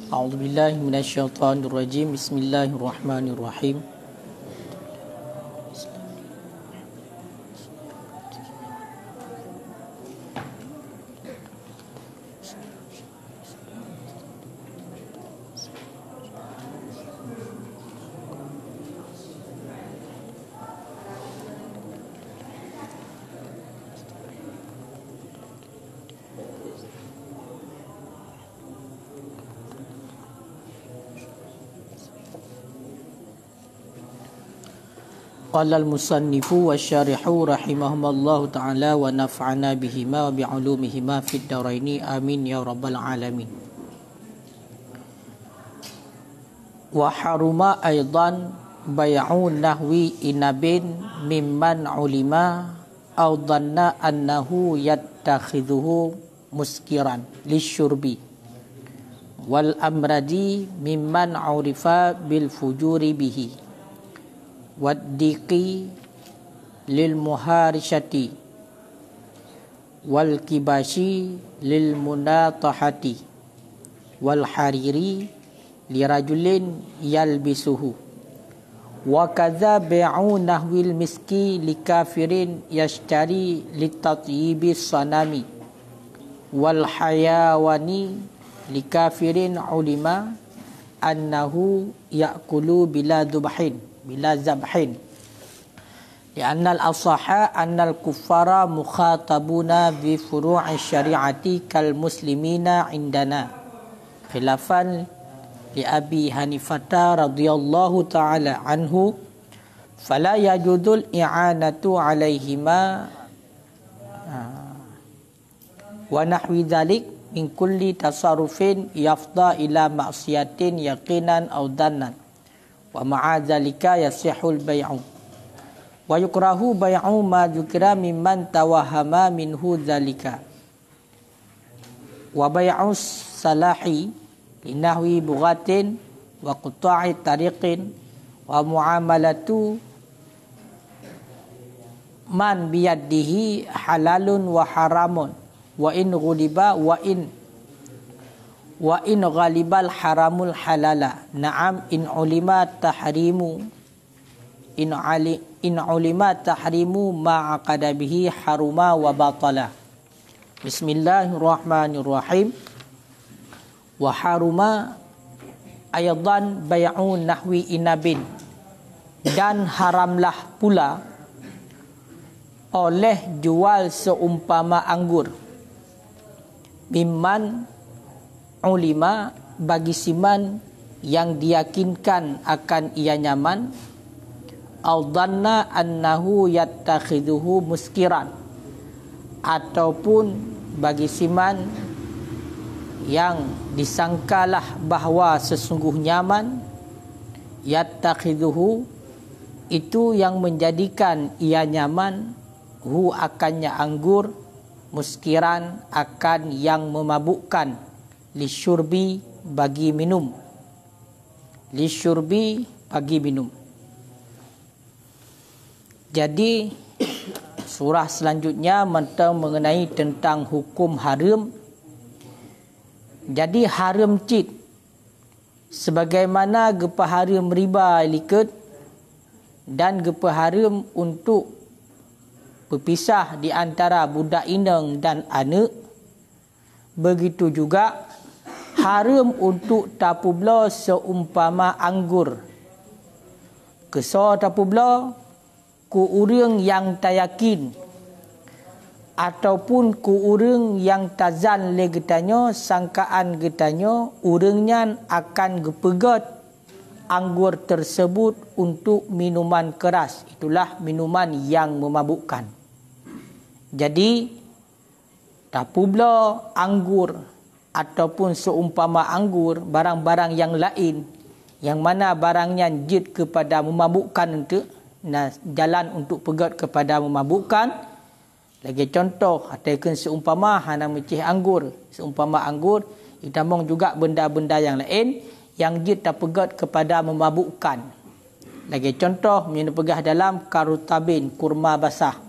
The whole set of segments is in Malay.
A'udzu billahi minasyaitonir rajim. Bismillahirrahmanirrahim. Qala al-musannifu wa syarihu rahimahumallahu ta'ala wa naf'ana bihima wa bi'ulumihima fid daraini amin ya rabbal alamin. Wa haruma aidan bay'u nahwi inabin mimman ulima aw dhanna annahu yattakhidhuhu muskiran lisyurbi wal amradi mimman urifa bil fujuri bihi waddiqi lil muharishati wal kibashi lil munatahati wal hariri li rajulin yalbisuhu wa kadza bai'u nahwil miski li kafirin yashtari litatyibis sanami wal hayawani li kafirin ulima annahu ya'kulu bila dubhin bila zabhin li'anna al-asaha anna al-kuffara mukhatabuna bi furu'i syari'ati kal muslimina indana khilafan li Abi Hanifata radhiyallahu ta'ala anhu fala yajudul i'anatu alaihima wa nahwi dhalik min kulli tasarrufin yafda ila ma'siyatin yaqinan aw dhannan wa ma'a dzalika yasihul bai'u wa yukrahu bai'u ma dzukira mimman tawahhama minhu dzalika wa bai'u salahi linahwi bughatin wa quta'i tariqin wa muamalatu man biyadihi halalun wa haramun wa in ghuliba wa in ghalibal haramul halala na'am in ulima tahrimu in ulima tahrimu ma aqada bihi haruma wa batala. Bismillahirrahmanirrahim. Wa haruma aydan bai'u nahwi inabin, dan haramlah pula oleh jual seumpama anggur mimman ulima bagi siman yang diyakinkan akan ia nyaman au dhanna annahu yattakhidhuhu muskiran, ataupun bagi siman yang disangkalah bahawa sesungguh nyaman yattakhidhuhu itu yang menjadikan ia nyaman hu akannya anggur muskiran akan yang memabukkan lisyurbi bagi minum Jadi surah selanjutnya mengenai tentang hukum haram. Jadi haram cit sebagaimana gepa haram riba liket dan gepa haram untuk berpisah di antara budak inang dan anak, begitu juga haram untuk tapubla seumpama anggur. Keso tapubla ku urang yang tayakin ataupun ku urang yang tazan le getanyo sangkaan getanyo urangnya akan gepegat anggur tersebut untuk minuman keras. Itulah minuman yang memabukkan. Jadi tapubla anggur ataupun seumpama anggur, barang-barang yang lain yang mana barangnya jid kepada memabukkan itu, nah, jalan untuk pegat kepada memabukkan. Lagi contoh, ataupun seumpama hana mecih anggur, seumpama anggur ditambung juga benda-benda yang lain yang jid tak pegat kepada memabukkan. Lagi contoh, minum pegah dalam karutabin, kurma basah.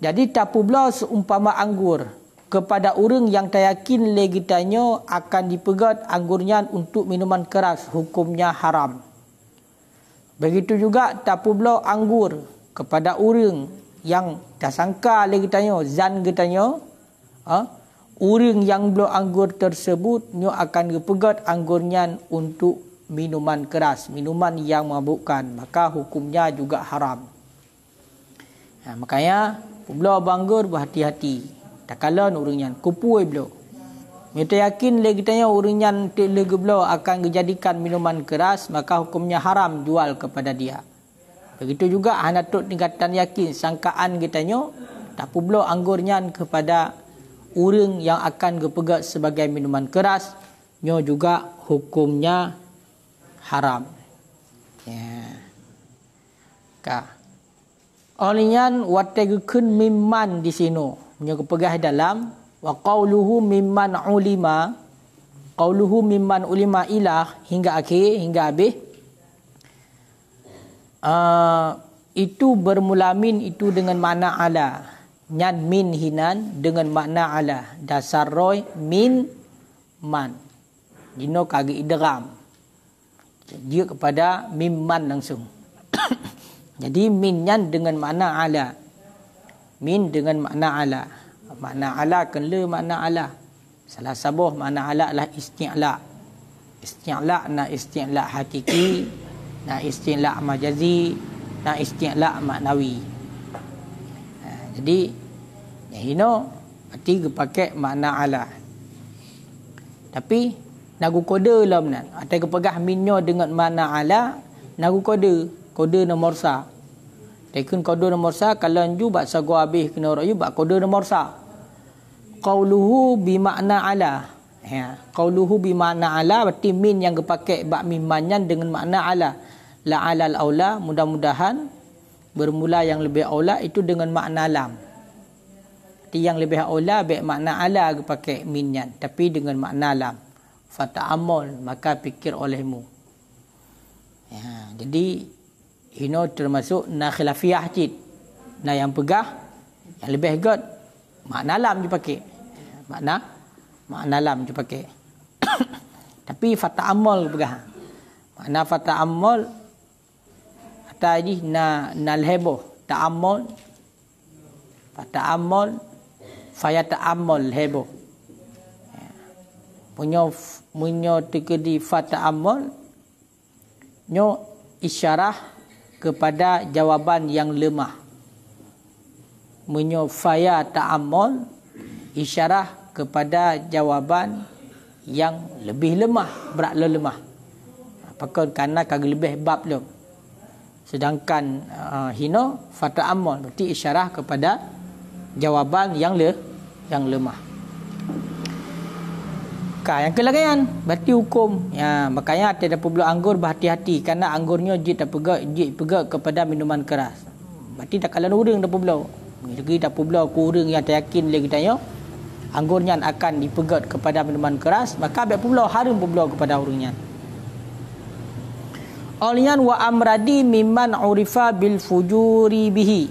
Jadi tapubla seumpama anggur. kepada orang yang tak yakin lagi tanya akan dipegat anggurnya untuk minuman keras, hukumnya haram. Begitu juga tak pula anggur kepada orang yang tak sangka lagi tanya, zan getanya, orang yang belum anggur tersebut nyo akan dipegat anggurnya untuk minuman keras, minuman yang memabukkan, maka hukumnya juga haram. Makanya pula banggur berhati-hati. Tak kala orangnya kupui beliau. Kita yakin lagi tanya orangnya lagi beliau akan dijadikan minuman keras, maka hukumnya haram jual kepada dia. Begitu juga hanatut tingkatan yakin sangkaan kitanya tak pula anggurnya kepada orang yang akan dipegat sebagai minuman keras, nyo juga hukumnya haram. Ya. Ka. Olinyan wategkeun mimman di sini. Nya kepegah dalam wa qauluhu mimman ulima, qauluhu mimman ulima ilah hingga akhir, hingga habis. Itu bermula min itu dengan makna ala, nyan min hinan dengan makna ala, dasar roy min man dino kagi idgham dia kepada mimman langsung. Jadi min nyan dengan makna ala, min dengan makna ala. Makna ala kena makna ala. Salah sabuh makna ala adalah isti'la. Isti'la na isti'la hakiki, na isti'la majazi, na isti'la maknawi. Jadi hino berarti pakai makna ala. Tapi nagu kode lah benar. Atau kepegah minyo dengan makna ala, nagu kode nomor sa. Tekun kode nomor sa kalau ju bak sago habis kena rayu bak kode nomor sa. Qauluhu bi makna ala. Ya, qauluhu bi makna ala berarti min yang dipakai bak mimanyan dengan makna ala. La alal aula, mudah-mudahan bermula yang lebih aula itu dengan makna lam. Berarti yang lebih aula baik makna ala dipakai minyan tapi dengan makna lam. Fata'amul, maka fikir olehmu. Ya, jadi ini termasuk na khilafiyah cid. Nah yang pegah yang lebih god makna lam dipakai. Makna lam dipakai. Tapi fata'amul pegah. Makna fata'amul tadi na lhebo ta'amul fata'amul fayata'amul hebo. Punyo tekedi fata'amul nyo isyarah kepada jawaban yang lemah. Menyo faya ta'ammul isyarah kepada jawaban yang lebih lemah, berat lemah. Apakah kerana kagak lebih bab lo. Sedangkan hino fata'ammul berarti isyarah kepada jawaban yang lemah. Yang kelarian berarti hukum. Ya, makanya tidak perlu anggur berhati-hati kerana anggurnya jid pegat kepada minuman keras. Berarti tak kalah orang dah perlu. Lagi tak perlu orang yang tak yakin lagi tanya anggurnya akan dipegat kepada minuman keras, maka baik perlu haram perlu kepada orangnya. Olian wa amradi mimman urifa bil fujuri bihi.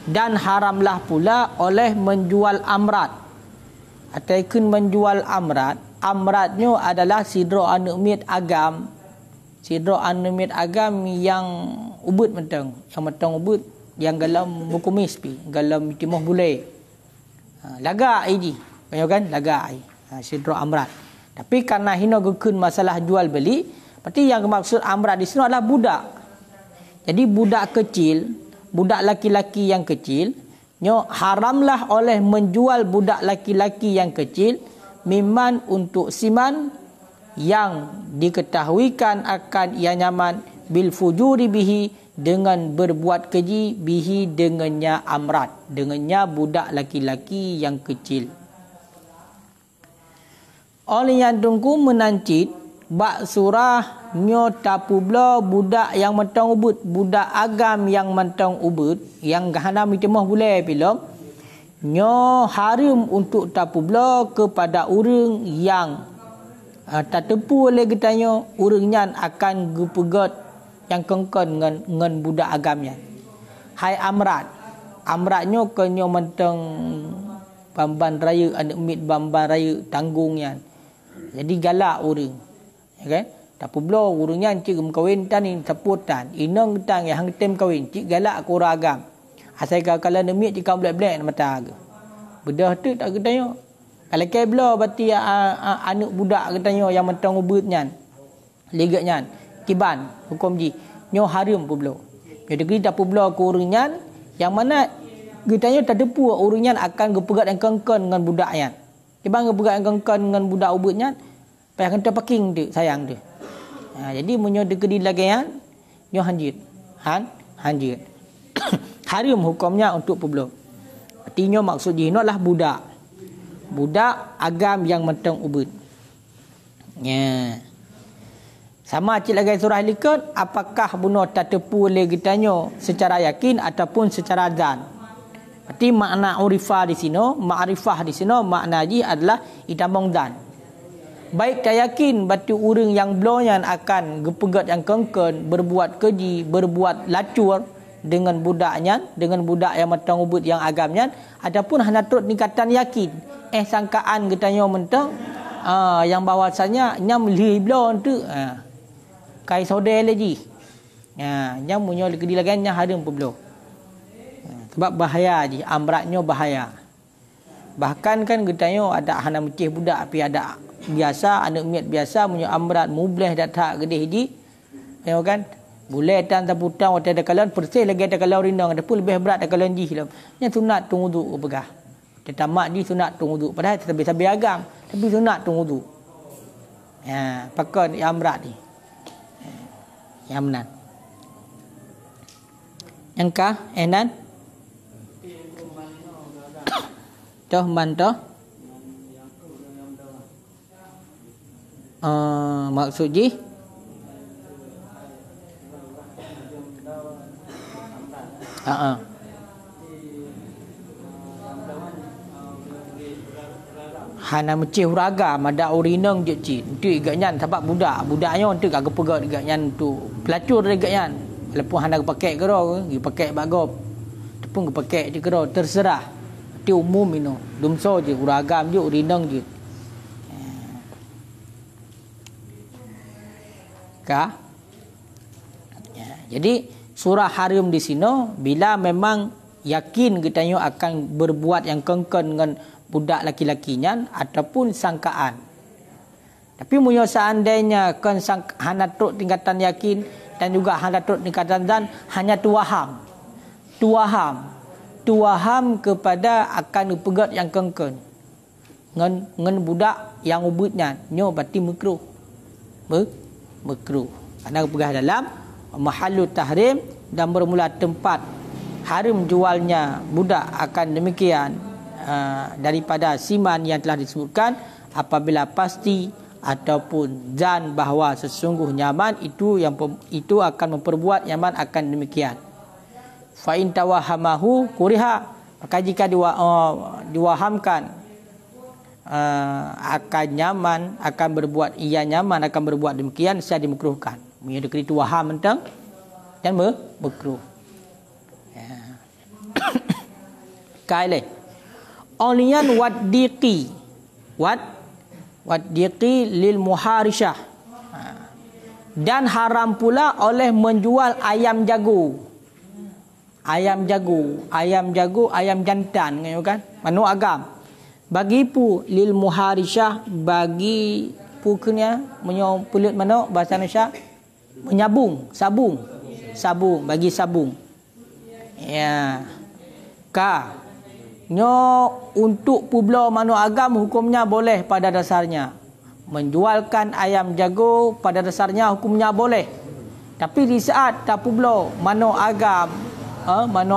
Dan haramlah pula oleh menjual amrat. Ataupun menjual amrat. Amratnya adalah sidro anumit agam. Sidro anumit agam yang ubud mentang. Yang mentang ubud. Yang galam bukumis pi. Galam timah bulai. Laga ini. Banyak kan? Laga ini. Sidro amrat. Tapi karena hina gekun masalah jual beli. Berarti yang maksud amrat di sini adalah budak. Jadi budak kecil. Budak laki-laki yang kecil. Nyo haramlah oleh menjual budak laki-laki yang kecil miman untuk siman yang diketahuikan akan ia nyaman bil fujuri bihi dengan berbuat keji bihi dengannya amrat, dengannya budak laki-laki yang kecil. Oleh yang tunggu menancit bak surah nyo tapubla budak yang mentang ubud, budak agam yang mentang ubud, yang gahana mitemah bulai film nyo haram untuk tapubla kepada orang yang tak tepu oleh getanya orangnya akan gepegat yang kengkon dengan budak agamnya. Hai amrat, amratnyo kenyo mentang Bamban raya anak mit bamban raya tanggungnya. Jadi galak orang. Ya kan? Tapi pula orangnya cik kawin tan ni saputan. Inang tang yang tem kawin cik galak ku ragam. Asal kalau nemik cik kau blek-blek mata ke. Bedah tu tak ketanya. Kalau kebla berarti anak budak katanya yang mentang ubutnya. Legatnya. Kiban hukum ji. Nyo haram pula. Jadi kita pula ku orangnya yang mana katanya tak depu orangnya akan gepegat yang kengken dengan budaknya. Kibang gepegat yang kengken dengan budak ubutnya. Payah kena parking tu sayang tu. Jadi munyo dekedi lagian nyo hanjit. Hanjit. Haram hukumnya untuk pula. Artinya maksud jinok lah budak. Budak agam yang mentang ubud. Ya. Sama cik lagi surah likut, apakah bunuh tak tepu oleh kitanya secara yakin ataupun secara zan. Berarti makna urifah di sini, ma'rifah di sini, makna ji adalah itambang zan. Baik tak yakin batu orang yang belonyan akan gepegat yang kengken, berbuat keji, berbuat lacur dengan budaknya, dengan budak yang mentang ubud yang agamnya, ataupun hanya terus nikatan yakin. Sangkaan katanya mentang yang bahawasanya nyam li blon tu. Kai sodel lagi. Nyam munyo kedi lagi nya harum peblo. Sebab bahaya ji, amratnya bahaya. Bahkan kan katanya ada hana mecih budak tapi ada biasa anak miat biasa munyo amrat mubleh dak tak gede ji. Tengok kan? Boleh tan taputang waktu ada kalon persih lagi ada kalon rindang ada pun lebih berat ada kalon ji lah. Nya sunat tunggu wuduk begah. Tetamak di sunat tunggu wuduk padahal sabi agam tapi sunat tunggu wuduk. Pakai amrat ni. Yang benar. Yang kah? Enan? Toh mantoh? Maksud ji? Hana mecih uragam ada urinang je cik. Itu igaknya sebab budaknya untuk agak pegat igaknya tu pelacur igaknya. Walaupun hana pakai ke ro, pakai bagop. Tepung pakai je ke ro, terserah. Itu umum ino. Dumso je uragam je urinang je. Kah? Jadi surah haram di sini bila memang yakin katanya akan berbuat yang kengken dengan budak laki-lakinya ataupun sangkaan. Tapi munyo seandainya kan hana truk tingkatan yakin dan juga hana truk tingkatan dan hanya tuaham kepada akan pegat yang kengken ngan budak yang ubutnya nyo berarti makruh. Makruh. Karena pegah dalam mahallu tahrim dan bermula tempat haram jualnya budak akan demikian daripada siman yang telah disebutkan apabila pasti ataupun zan bahawa sesungguhnya nyaman itu akan memperbuat nyaman akan demikian. Fa in tawahamahu kuriha, maka jika diwahamkan akan nyaman akan berbuat ia nyaman akan berbuat demikian saya dimekruhkan. Punya dekri tu waham mentang dan makruh. Kaile Olian waddiqi lil muharishah, dan haram pula oleh menjual ayam jago, ayam jantan kan manu agam bagi pu lil muharishah bagi pu kena menyo pulut mano bahasa Indonesia menyabung sabung bagi sabung ya ka nyo untuk publo manu agam hukumnya boleh pada dasarnya. Menjualkan ayam jago pada dasarnya hukumnya boleh. Tapi di saat tak publo manu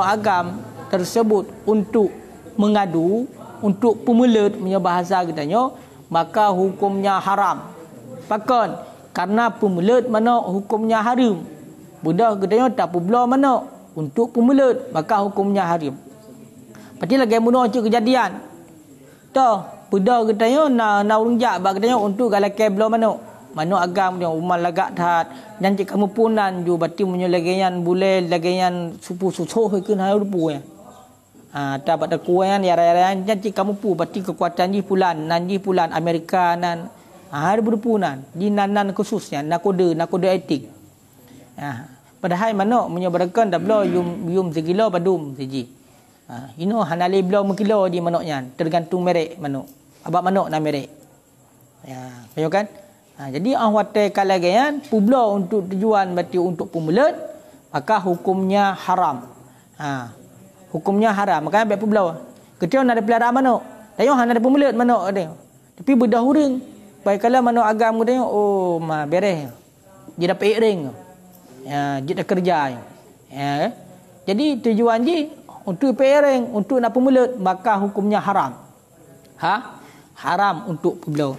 agam tersebut untuk mengadu, untuk pemelet punya bahasa katanya, maka hukumnya haram. Pakon karena pemelet mana hukumnya haram. Budak katanya tak publo mana untuk pemelet maka hukumnya haram. Pasti lagi bunuh cik kejadian. Toh, budak katanya na urungjak bak katanya untuk galakai belum mano agam dia umal lagak tat dan cik kamu punan ju berarti munyo lagian boleh lagian supu susuh ke na rupu ya. Tak pada kurang ya raya janji kamu pu berarti kekuatan ji pulan nan ji pulan Amerika nan ada berpunan di nan khususnya nakoda etik. Padahal manok menyebarkan dablo yum segilo padum siji. Ino hanali blo mekilo di manoknya tergantung merek manok. Abak manok na merek. Ya, tahu kan? Jadi ahwate kalagayan publo untuk tujuan berarti untuk pemulut maka hukumnya haram. Hukumnya haram. Maka ambil publo. Ketika nak ada pelihara manok, tayong ada pemulut manok ada. Tapi bedah urang. Baik kalau manok agam dia oh mah beres. Dia dapat ring. Ya, dia dah kerja. Ya. Jadi tujuan je untuk ring, untuk nak pemulut maka hukumnya haram. Haram untuk publo.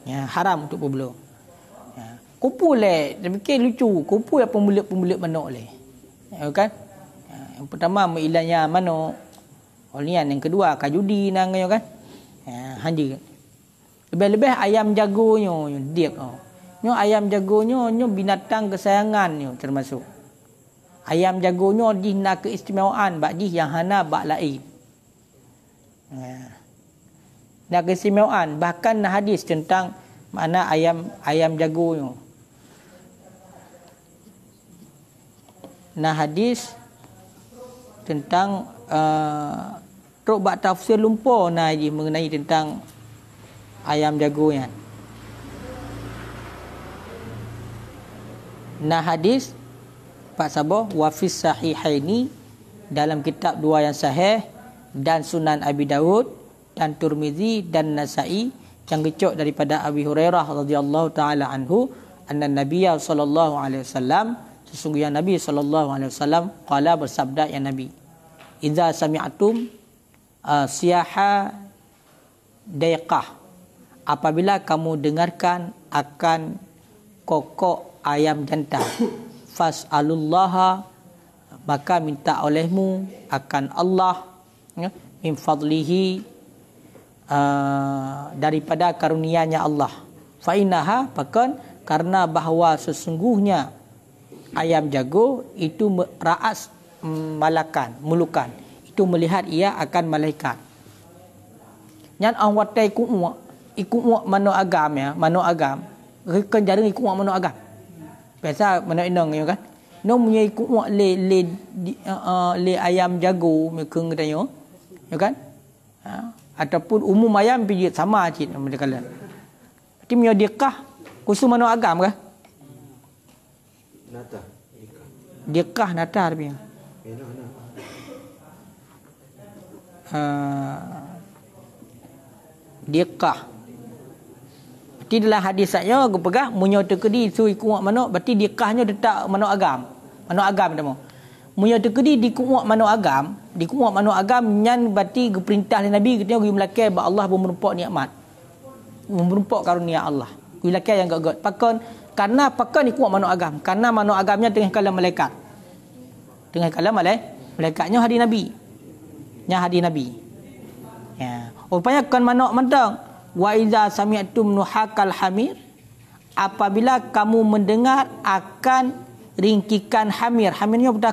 Ya, haram untuk publo. Ya. Kupu le, dia fikir lucu. Kupu yang pemulut manok le. Ya, kan? Ya, yang pertama meilanya manok. Olian yang kedua kajudi nang kan. Ya, handi. Lebih-lebih ayam jagonyo dia. Nyo ayam jagonyo nyo binatang kesayangan termasuk. Ayam jagonyo dihna keistimewaan bak di yang hana bak lain. Ya. Nak keistimewaan bahkan hadis tentang mana ayam jago. Nah hadis tentang bak tafsir lumpur mengenai tentang ayam jago yan. Nah hadis Pak Sabah wa fis sahihaini dalam kitab dua yang sahih dan Sunan Abi Daud dan Tirmizi dan Nasa'i yang kecok daripada Abi Hurairah radhiyallahu taala anhu anna Nabiyya sallallahu alaihi wasallam sesungguhnya Nabi sallallahu alaihi wasallam qala bersabda ya Nabi idza sami'tum siyaha daiqah apabila kamu dengarkan akan kokok ayam jantan fas'alullaha maka minta olehmu akan Allah min fadlihi daripada karunia-Nya Allah. Fa innaha bahkan karena bahawa sesungguhnya ayam jago itu raas malakan, mulukan. Itu melihat ia akan malaikat. Nyan ang watai ikut mano agam ya, mano agam. Kan jarang ikut mano agam. Biasa mano inong ya kan. No punya ikut le ayam jago mekeng katanya. Ya kan? Ataupun umum ayam pijit sama cik mereka kalian. Berarti punya diqah khusus mano agam kah? Nata. Diqah nata dia. Diqah. Berarti dalam hadis saya aku pegang munyo tekedi su ikut mano berarti diqahnya detak mano agam. Mano agam temu. Munyo tekedi di kuat mano agam, di kuat mano agam nyan berarti perintah Nabi kita pergi melakai ba Allah bermerumpak nikmat. Bermerumpak karunia Allah. Pergi melakai yang gak-gak. Karena pakan kuat mano agam. Karena mano agamnya tengah kala malaikat. Tengah kala malaikatnya hari Nabi. Nya hari Nabi. Ya. Rupanya kan mano mentang wa iza sami'tum nuhakal hamir apabila kamu mendengar akan ringkikan hamir. Hamirnya betul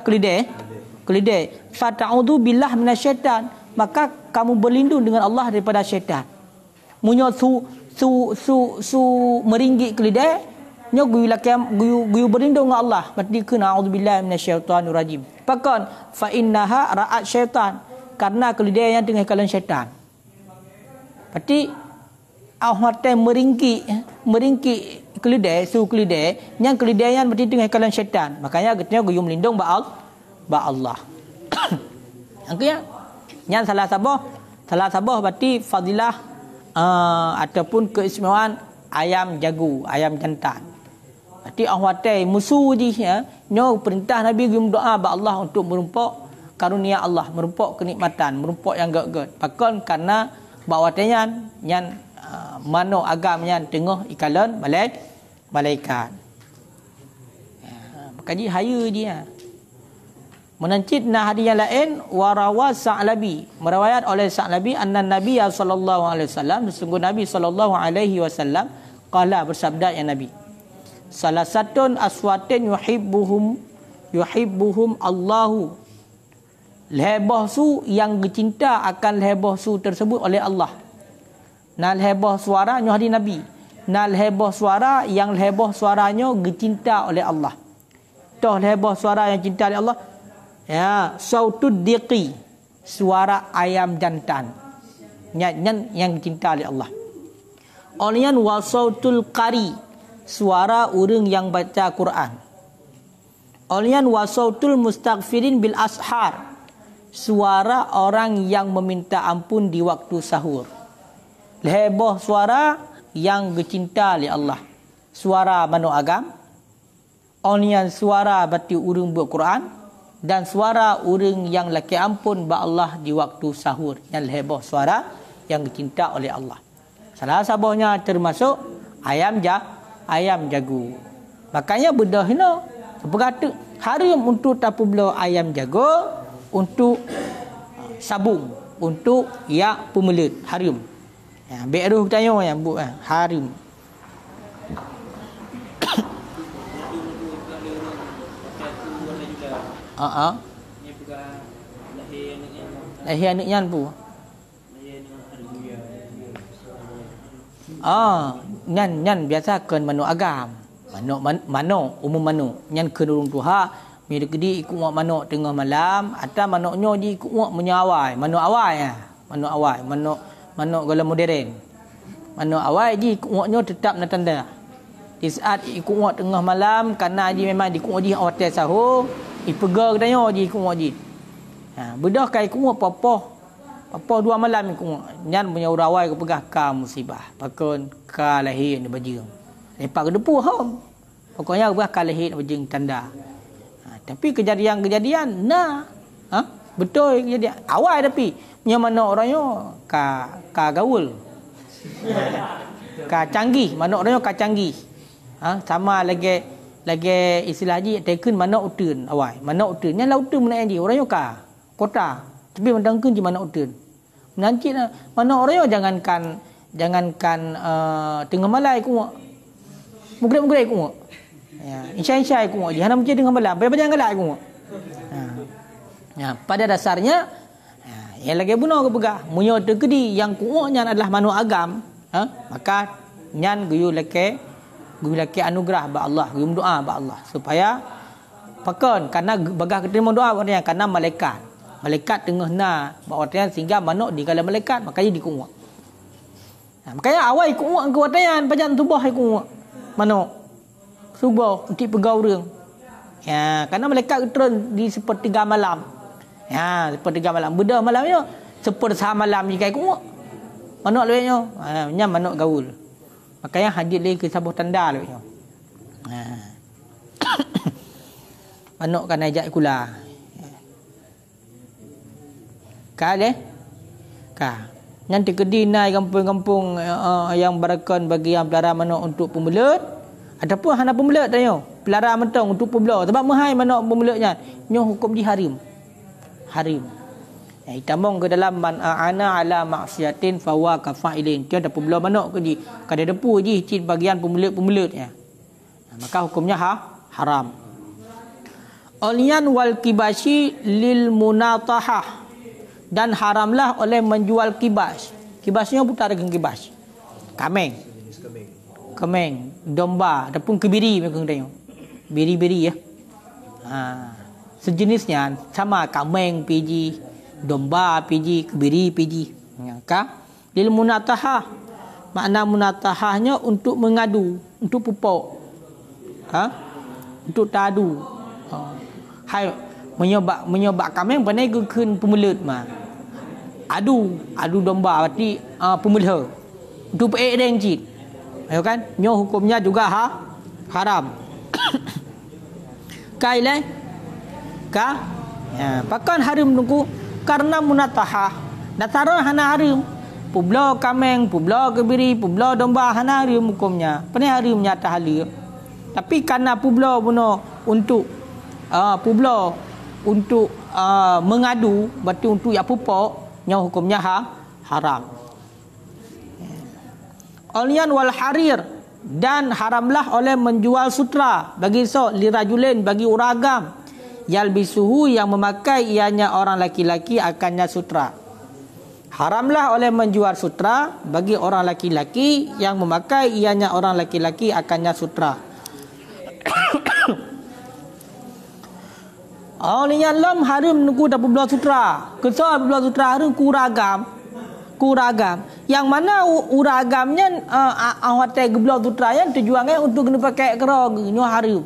kelidai. Fata'udhu billah minasyaitan. Maka kamu berlindung dengan Allah daripada syaitan. Munyo su meringkik kelidai. Nyo guyu berlindung dengan Allah. Berarti kena a'udhu billah minasyaitanir rajim. Pakon fa innaha ra'at syaitan. Karena kelidai yang tengah kalian syaitan. Berarti ahwate meringkik kelidai, su kelidai, yang kelidai yang berarti dengan kalian syaitan. Makanya katanya guyum lindung ba Allah. Angkanya yang salah sabah berarti fadilah ataupun keistimewaan ayam jago, ayam jantan. Berarti ahwate musuh di ya, nyo perintah Nabi guyum doa ba Allah untuk merumpak karunia Allah, merumpak kenikmatan, merumpak yang gak-gak. Pakon karena bawatnya yang mano agam yang tengah ikalan malaikat. Kaji haya dia. Menancit nah hadis yang lain warawa Sa'labi, merawayat oleh Sa'labi anna Nabi sallallahu alaihi wasallam, sesungguh Nabi sallallahu alaihi wasallam qala bersabda ya Nabi. Salah satu aswatin yuhibbuhum Allahu. Lehbah su yang bercinta akan lehbah su tersebut oleh Allah. Nal lehbah suaranya hadis Nabi. Nal lehbah suara yang lehbah suaranya bercinta oleh Allah. Toh lehbah suara yang cinta oleh Allah. Ya, sautud diqi, suara ayam jantan. Nyanyian yang dicinta oleh Allah. Olian wa sautul qari, suara orang yang baca Quran. Olian wa sautul mustaghfirin bil ashar, suara orang yang meminta ampun di waktu sahur. Lehbah suara yang bercinta oleh Allah. Suara manuk agam. Olian suara bati orang buat Quran. Dan suara orang yang laki ampun ba Allah di waktu sahur. Yang lehbah suara yang dicinta oleh Allah. Salah satunya termasuk ayam jago. Makanya bedah hina berkata haram untuk tapu belah ayam jago, untuk sabung, untuk yak pemelit haram. Ya, beruh tanya yang bu haram. Lahir anaknya pun. Nyan biasa kan manuk agam. Manuk umum manuk. Nyan ke urung tuha, mi dekedi ikut mak manuk tengah malam, atau manuknya di ikut mak menyawai. Manuk awai ya. Manuk awai, manuk gala modern. Manuk awai di ikut maknya tetap nak tanda. Di saat ikut mak tengah malam karena di memang di ikut di hotel sahur, ipegar tanya di ikut mak di. Ha, bedah kai ikut mak apa 2 malam ikut nyan punya urawai ke pegah ka musibah. Pakon ka lahir ni bajing. Lepas ke depu hom. Pokoknya pegah ka lahir bajing tanda. Ha, tapi kejadian betul kejadian. Awal tapi punya mana orangnya ka gaul. Ka canggih, mana orangnya ka canggih. Ha, sama lagi istilah haji taken mana utun awal. Mana utun nyan lautun mana haji orangnya ka kota. Tapi mendangkan di mana utun. Nanti mana orang jangankan tengah malam ikut mugre ikut ya insya ikut jangan macam tengah malam apa jangan galak ikut ya pada dasarnya yang lagi bunuh ke pegah munyo tekedi yang kuatnya adalah manuk agam maka nyan guyu laki anugerah ba Allah guyu doa ba Allah supaya pakon karena bagah keterima doa karena malaikat tengah na bawatan sehingga manuk di kala malaikat makanya dikuat. Nah, makanya awal kuat ke watayan pajan tubuh kuat. Manuk subuh untuk pegau orang. Ya, karena malaikat turun di sepertiga malam. Ya, sepertiga malam. Beda malamnya sepertiga malam jika kuat. Manuk lebihnya, nya manuk gaul. Makanya hadir lagi ke sabuh tanda lebihnya. Manuk kan ajak kula. Nanti kedinai kampung-kampung yang berakan bagi yang pelara manuk untuk pembelut ataupun hana pembelut tanya pelara mentong untuk pembelut sebab mahai manuk pembelutnya nyo hukum di harim ya itamong ke dalam man ana ala maksiatin fawa kafailin dia ada pembelut manuk ke di kada depu ji cin bagian pembelut ya maka hukumnya haram. Olian wal kibashi lil munatahah, dan haramlah oleh menjual kibas. Kibasnya putar dengan kibas. Kemeng, domba ataupun kebiri mereka tengok. Biri-biri ya. Sejenisnya sama kameng PG, domba PG, kebiri PG. Maka lil munatahah, makna munatahahnya untuk mengadu, untuk pupuk. Untuk tadu. Hai menyobak kameng pandai keun pemelut mah. Adu domba berarti pemelha. Itu peik deng cit. Ayo kan? Nyo hukumnya juga haram. Kailai ya, pakan haram nunggu karena munatahah. Datara hana haram. Publo kameng, publo kebiri, publo domba hana haram hukumnya. Pandai haramnya tahalil. Tapi karena publo buno untuk mengadu, berarti untuk ya pupuk, nya hukumnya haram. Olian wal harir, dan haramlah oleh menjual sutra bagi lirajulin bagi uragam yalbisuhu yang memakai ianya orang laki-laki akannya sutra. Haramlah oleh menjual sutra bagi orang laki-laki yang memakai ianya orang laki-laki akannya sutra. Awalnya lam haram nuku dapat belah sutra. Kesal belah sutra haram kuragam. Yang mana uragamnya awat belah sutra yang tujuannya untuk kena pakai kerong nyo haram.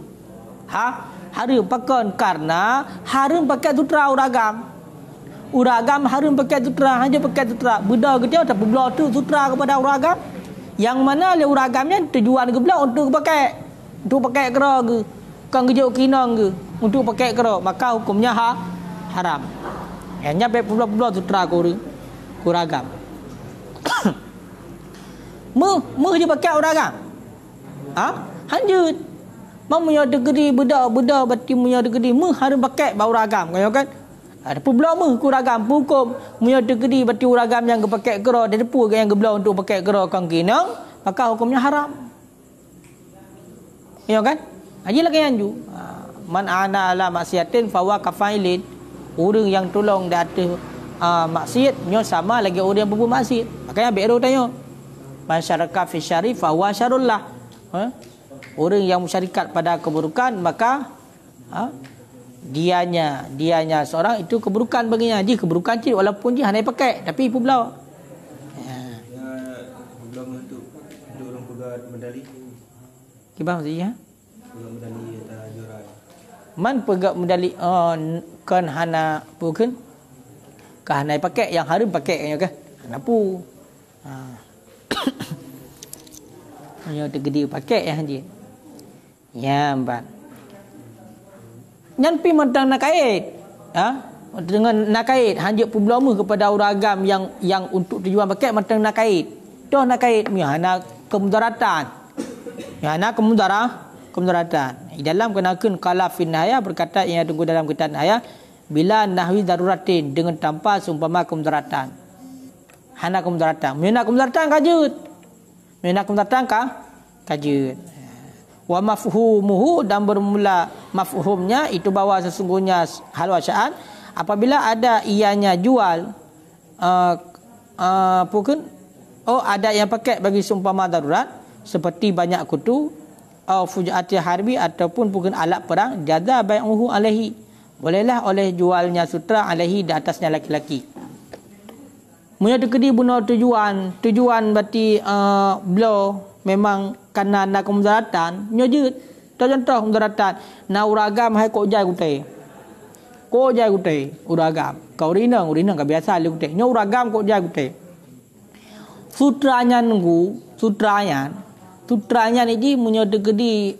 Haram pakai karena haram pakai sutra uragam. Uragam haram pakai sutra, hanya pakai sutra. Benda kita tak belah tu sutra kepada uragam. Yang mana le uragamnya tujuan ke belah untuk pakai kerong ke. Kan gejuk kinang ke untuk pakai kerok, maka hukumnya haram. Hanya belah sutra kuragam. Mu je pakai uragam. Hanjut. Mau punya degree budak berarti punya degree mu harus pakai bau uragam kan? Ada belah mu kuragam hukum punya degree berarti uragam yang pakai kerok dan depu yang belah untuk pakai kerok kan kinang, maka hukumnya haram. Ya kan? Haji lagi anju. Man ana ala maksiatin fawa kafailin. Orang yang tolong di atas maksiat nyo sama lagi orang yang berbuat maksiat. Makanya Beiro tanya. Man syaraka fi syari fawa syarullah. Orang yang musyarikat pada keburukan maka dianya seorang itu keburukan baginya. Jadi keburukan cik walaupun dia hanya pakai tapi ipu belau. Belum untuk orang pegat medali. Gimana maksudnya? Medali juara. Man pegat medali kan hana bukan kan hana pakai yang harum pakai kan hana pu hanya tergede pakai yang dia ya mbak nyampi mentang nak kait dengan nak kait hanya pu belama kepada uragam yang untuk tujuan pakai mentang nak kait toh nak kait hana kemudaratan hana kemudaratan. Di dalam kenakan qala fi nahaya berkata yang tunggu dalam kitab nahaya bila nahwi daruratin dengan tanpa seumpama kemudaratan. Hana kemudaratan. Mina kemudaratan kajut. Mina kemudaratan kajut. Wa mafhumuhu dan bermula mafhumnya itu bahwa sesungguhnya hal wasyaan apabila ada ianya jual ada yang pakai bagi seumpama darurat seperti banyak kutu fujaati harbi ataupun bukan alat perang jaza bai'uhu alaihi bolehlah oleh jualnya sutra alaihi di atasnya laki-laki. Punya dekedi guna tujuan berarti blow memang karena nak kemudaratan nyojut contoh kemudaratan na uragam hai ko jai kutai uragam kau rinang ka biasa le kutai nyo uragam ko jai kutai sutranya ni ji punya dekedi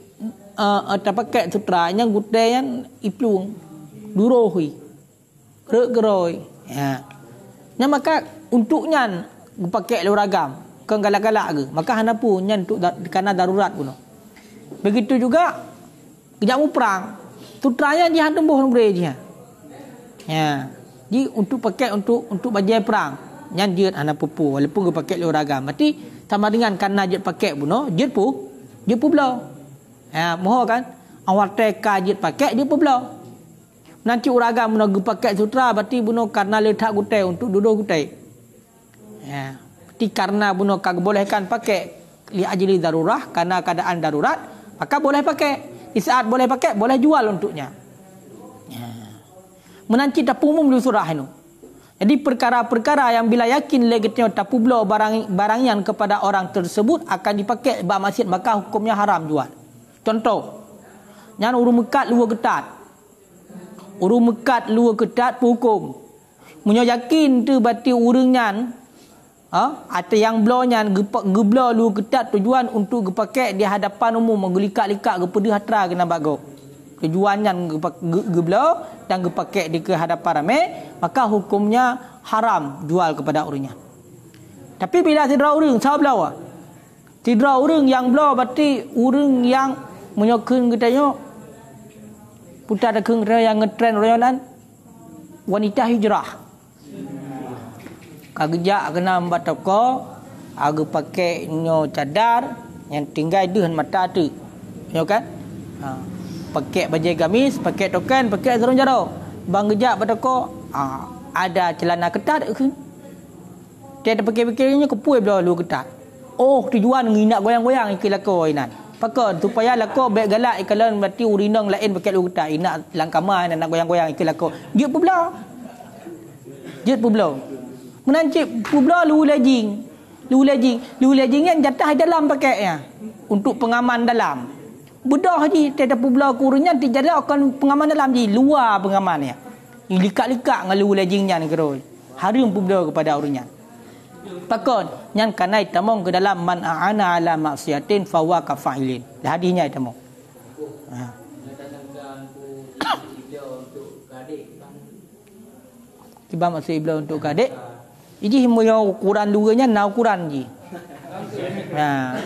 pakai sutranya kutai iplung durohi geroi ya maka untuknya pakai uragam kan galak-galak ke maka hana pun nyan untuk karena darurat pun begitu juga kejamu perang sutranya dia hantu bohong gereja ya jadi untuk pakai untuk bajai perang nyan dia hana pupu walaupun dia pakai uragam berarti sama dengan karena dia pakai pun dia pu belau ya moho kan awal teka dia pakai dia pu belau nanti uragam pun dia pakai sutra berarti pun karena letak kutai untuk duduk kutai ya berarti karena pun kagak bolehkan pakai li ajli darurah karena keadaan darurat maka boleh pakai di saat boleh pakai boleh jual untuknya ya menanti tapu umum di surah itu. Jadi perkara-perkara yang bila yakin legetnya tapu belau barang yang kepada orang tersebut akan dipakai bab maksiat maka hukumnya haram jual. Contoh, yang urung mekat luar ketat hukum. Munyo yakin tu berarti urungnya atau yang blaunya geblau luar ketat tujuan untuk dipakai di hadapan umum menggelikat-likat kepada hatra kena bago. Tujuannya geblau dan dipakai di hadapan ramai maka hukumnya haram jual kepada orangnya. Tapi bila tidra orang sah belau tidra orang yang belau berarti orang yang menyokong katanya putar ada keng yang ngetren royonan wanita hijrah kagejak kena ambat toko aga pakai nyo cadar yang tinggal dengan mata tu ya kan pakai baju gamis, pakai token, pakai sarung jaro. Bang gejak bertoko, ada celana ketat ke? Dia ada fikir-fikirnya kepui belah lu ketat. Oh, tujuan nginak goyang-goyang ikut lako inan. Pakon supaya lako baik galak ikalan berarti urinang lain pakai lu ketat. Inak langkama nak goyang-goyang ikut lako. Dia pun belah. Dia pun belah. Menancip pun belah lu lajing. Lu lajing kan jatah dalam pakainya untuk pengaman dalam. Bedah je tiada pula kurnya tidak akan pengaman dalam je luar pengamannya. Likat-likat dengan lu lajingnya ni keroi. Harum pula kepada orangnya. Pakon yang kanai tamong ke dalam man aana ala maksiatin fawa kafailin. Hadisnya tamong. Ha. Tiba maksud iblis untuk gadek. Jadi moyo Quran duganya nau Quran je. Ha.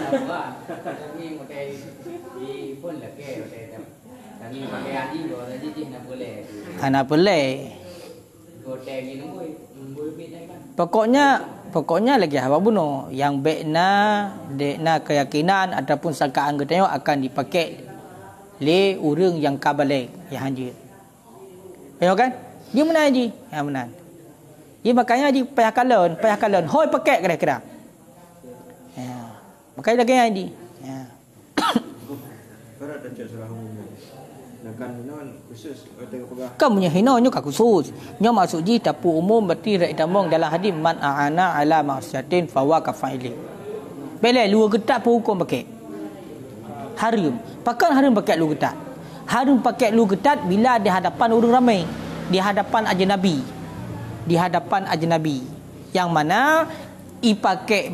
Anak boleh. Pokoknya lagi apa bunuh yang dekna keyakinan ataupun sangkaan kita akan dipakai le orang yang kabalik yang hanja. Tengok kan? Dia menang je. Ya menang. Dia makanya je payah kalon. Hoi pakai kira-kira. Ya. Makanya lagi haji. Ya. Kalau ada cerah umum. Nakan non khusus tengok pegah. Kamu punya hinanya ka khusus. Nya maksud ji tapu umum berarti rak tamong dalam hadis man aana ala maksiatin fawa kafaili. Bele lu getak pun hukum pakai. Harum. Pakan harum pakai lu getak. Harum pakai lu getak bila di hadapan orang ramai. Di hadapan ajnabi. Di hadapan ajnabi. Yang mana pakai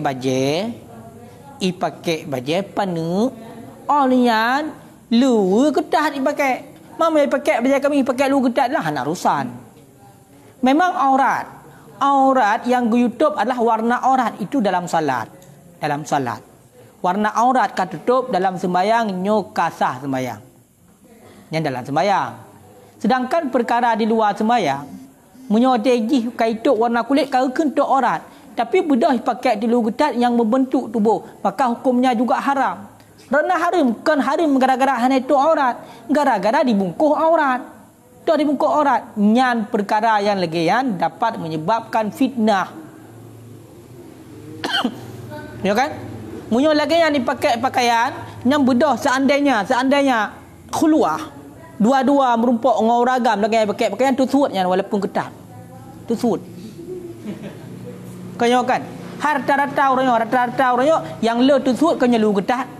baju panu olian lu ketat dipakai. Mama pakai baju kami pakai lu ketat lah nak rusan. Memang aurat yang di YouTube adalah warna aurat itu dalam salat. Warna aurat katutup dalam sembahyang nyo kasah sembahyang. Yang dalam sembahyang. Sedangkan perkara di luar sembahyang menyodegi kaituk warna kulit kau kentuk aurat. Tapi bedah pakai di lu ketat yang membentuk tubuh, maka hukumnya juga haram. Kerana haram, kan haram gara-gara hanya itu aurat. Gara-gara dibungkuh aurat. Itu dibungkuh aurat. Nyan perkara yang legian dapat menyebabkan fitnah. Ya kan? Munyo lagi yang dipakai pakaian, yang bedah seandainya khuluah. Dua-dua merumpuk dengan ragam lagi pakai pakaian tu suutnya walaupun ketat. Tu suut. Kau kan? Rata-rata orangnya yang le tu suut kau lu ketat.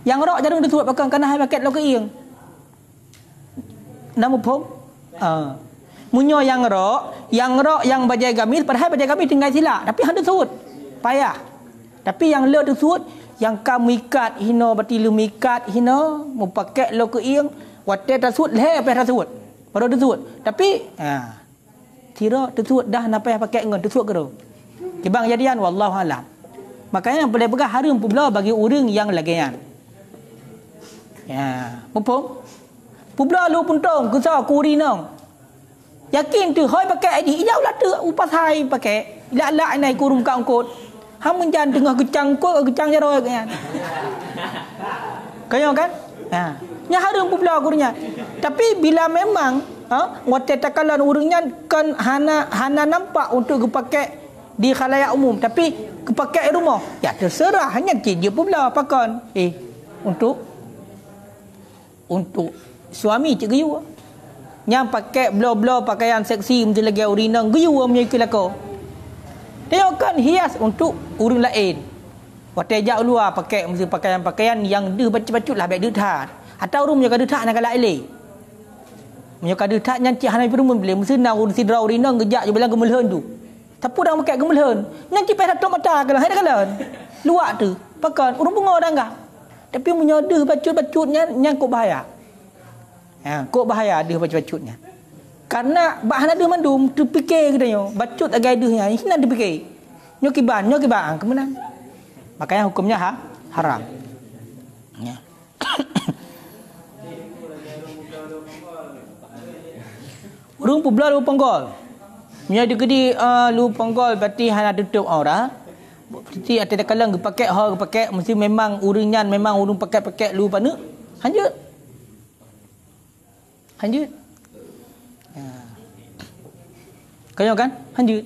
Yang rok jarang tu suut pakai kena hai pakai lo ke ieng. Nama pom? Munyo yang rok yang bajai gamis padahal bajai gamis tinggal silap tapi hang tu suut. Payah. Tapi yang le tu suut yang kamu ikat hino berarti lu mikat hino mau pakai lo ke ieng watte ta suut le apa ta suut. Baru tu suut. Tapi tira tu suut dah napa pakai ngon tu suut ke tu. Kibang jadian wallahu alam. Makanya boleh pegang harum pula bagi orang yang lagian. Ya, mumpung. Pula lu puntung kusah kuri nong. Yakin tu hoi pakai ID ijau lah tu upas hai pakai. Lak-lak nai kurung kaungkot. Ham menjan tengah kecang kot kecang jaro kan. Kaya kan? Ha. Nya harum pula kurinya. Tapi bila memang wate takalan urangnya kan hana nampak untuk dipakai di khalayak umum tapi kepakai rumah ya terserah hanya je pula pakon untuk suami cik gayu yang pakai blo-blo pakaian seksi mesti lagi urinang gayu punya kelako dia kan hias untuk urang lain waktu ajak luar pakai mesti pakaian-pakaian yang dia bacut-bacut lah baik dia tat atau urang punya kada tat nak galak eleh punya kada tat nyanci hanai perumun boleh mesti nak urang sidra urinang gejak je bilang gemelhon tu tapi orang pakai gemelhon nyanci pai tatuk mata kalau hai kalan luak tu pakon urang bunga dah enggak tapi menyodah bacut-bacutnya yang kok bahaya. Kok bahaya dia bacut-bacutnya. Karena bahan ada mandum terfikir katanya. Bacut agak adahnya. Ini nak dipikir. Nyokiban kemenang. Makanya hukumnya haram. Ya. Urung publa lu ponggol. Nya digedi lu ponggol berarti hanya tutup aurat. Berarti ada kalang pakai mesti memang uringan memang urung pakai lu pana hanya Lanjut. Ya. Kaya kan? Lanjut.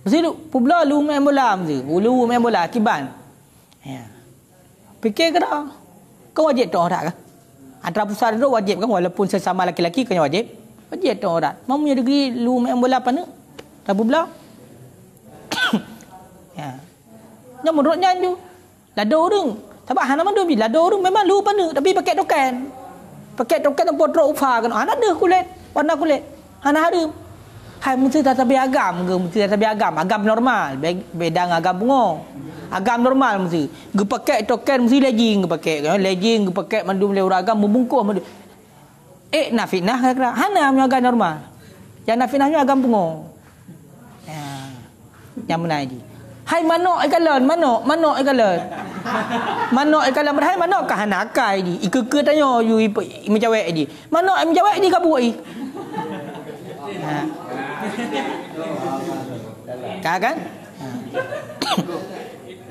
Mesti tu pula lu main bola mesti. Lu main bola kiban. Ya. Fikir ke tak? Kau wajib tak orang kan? Antara pusat tu wajib kan walaupun sesama laki-laki kena wajib. Wajib tak orang. Mamunya degree lu main bola apa ni? Tak pula. Ya. Yang menurutnya tu lada orang. Sebab hana mandu bi lada orang memang lu pana tapi pakai token. Pakai token tempat trok ufa kan. Hana ada kulit, warna kulit. Hana harum. Hai mesti tak tabi agam ke mesti tak tabi agam. Agam normal, beda dengan agam bungo. Agam normal mesti. Ge pakai token mesti legging ge pakai kan. Legging ge pakai mandu boleh orang agam membungkus mandu. Nafinah kira. Hana punya agam normal. Yang nafinahnya agam bungo. Ya. Yang mana ini? Hai manok ikalan, manok ikalan. Manok ikalan berhai manok kah hanakai di. Ike tanya you menjawab di. Manok menjawab di kabur i. Ha. Kan?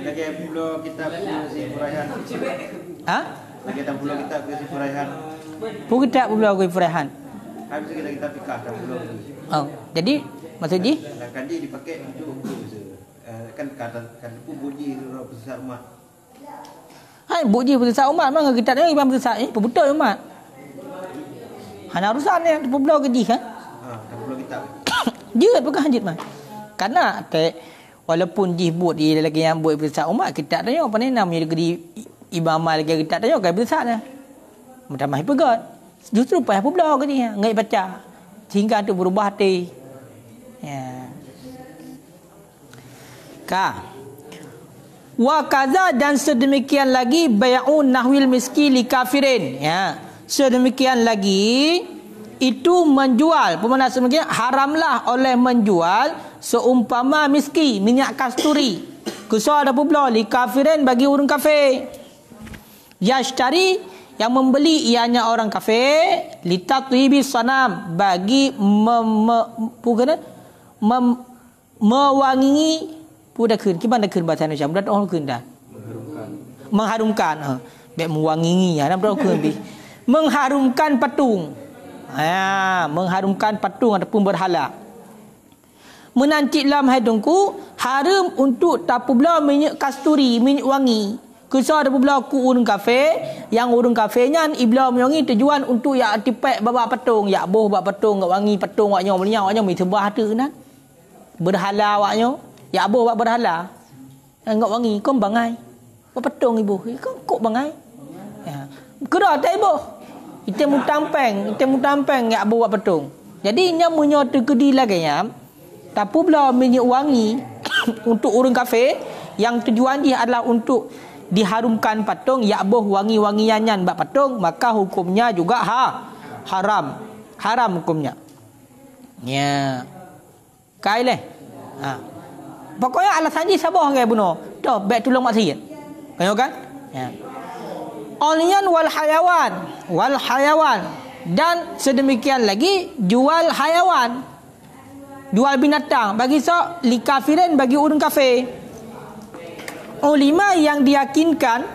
Lagi pula kita si Furaihan. Ha? Lagi tak pula kita si Furaihan. Kita pula ke Furaihan. Habis kita fikah tak pula. Oh, jadi maksud ji? Kan dia dipakai untuk kan kata kan puji besar umat. Hai puji besar umat mana kita ni imam besar ni betul umat. Hana urusan ni pula keji kan? Tak pula kita. Dia bukan hajat mah. Karena walaupun disebut dia lagi yang buat besar umat kita tanya apa ni namanya degree imam lagi kita tanya kan besar dah. Macam mai pegat. Justru payah pula keji ngai baca. Sehingga tu berubah hati. Ya. Wa kaza dan sedemikian lagi bai'un nahwil miski li kafirin. Ya. Sedemikian lagi itu menjual. Bermakna sedemikian haramlah oleh menjual seumpama miski, minyak kasturi. Kusah ada pula li kafirin bagi orang kafir. Yashtari yang membeli ianya orang kafir li tatwibi sanam bagi mewangi Pudah kun, gimana kun bahasa Indonesia? Mudah orang kun dah. Mengharumkan. Baik mewangi ya, nak kun bi. Mengharumkan patung. Mengharumkan patung ataupun berhala. Menancik dalam hidungku haram untuk tapu belah minyak kasturi, minyak wangi. Kisah ada belah ku urang kafe, yang urang kafenya ibla menyangi tujuan untuk ya tipek babak patung, ya boh babak patung, ngak wangi patung waknya waknya mi sebah tu kan. Berhala waknya ya abuh buat berhala. Enggak wangi kau bangai. Apa petung ibu? Kok bangai? Ya. Kira tak ibu. Itu mutampeng ya abuh buat petung. Jadi nya munyo terkedi lagi ya. Tapu pula minyak wangi untuk orang kafir yang tujuan dia adalah untuk diharumkan patung ya abuh wangi-wangiannya buat patung, maka hukumnya juga haram. Haram hukumnya. Ya. Kaileh. Pokoknya alasan dia sabah ke bunuh. Dah baik tolong maksiat. Kayo kan? Ya. Olian wal hayawan dan sedemikian lagi jual hayawan. Jual binatang bagi li kafirin bagi orang kafir. Ulama yang diyakinkan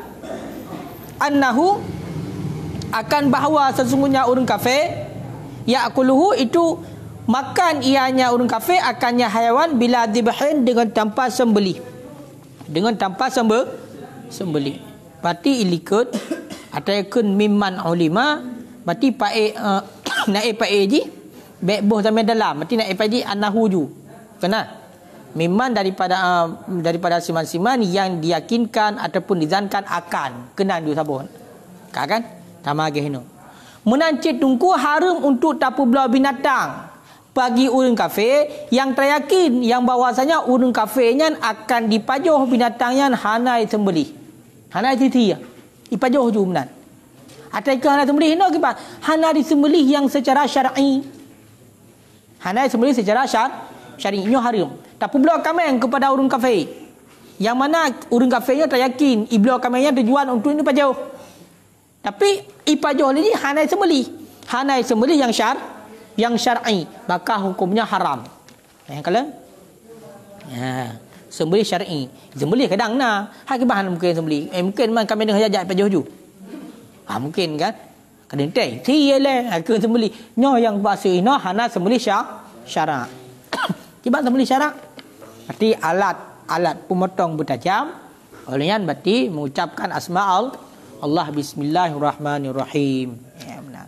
annahu akan bahawa sesungguhnya orang kafir ya'kuluhu itu makan ianya orang kafir akannya hayawan bila dibahin dengan tanpa sembelih. Dengan tanpa sembelih. Berarti ilikut ataikun mimman ulima berarti pae naik pae ji baik boh sampai dalam berarti naik pae ji anahuju. Kena mimman daripada siman-siman yang diyakinkan ataupun dizankan akan kena dia sabun. Kan? Tama gehno. Menancit tungku haram untuk tapu belah binatang. Bagi orang kafir yang teryakin yang bahawasanya orang kafirnya akan dipajuh binatangnya hanai sembelih. Hanai titi ya. Dipajuh je benar. Ataukah hanai sembelih no kipa? Hanai disembelih yang secara syar'i. Hanai sembelih secara syar'inya haram. Tapi belah kameng kepada orang kafir. Yang mana orang kafirnya teryakin iblis kamengnya tujuan untuk ini pajuh. Tapi ipajuh ini hanai sembelih. Hanai sembelih yang syar'i, maka hukumnya haram. Kalau sembelih syar'i, sembelih kadang hak bahan mungkin sembelih. Mungkin man kami dengan jajak pajuh ju. Mungkin kan. Kadang-kadang tiele aku sembelih nyo yang bahasa ino hana sembelih syarak. Tiba sembelih syarak. Berarti alat pemotong bertajam. Olehnya berarti mengucapkan asma Allah bismillahirrahmanirrahim. Ya benar.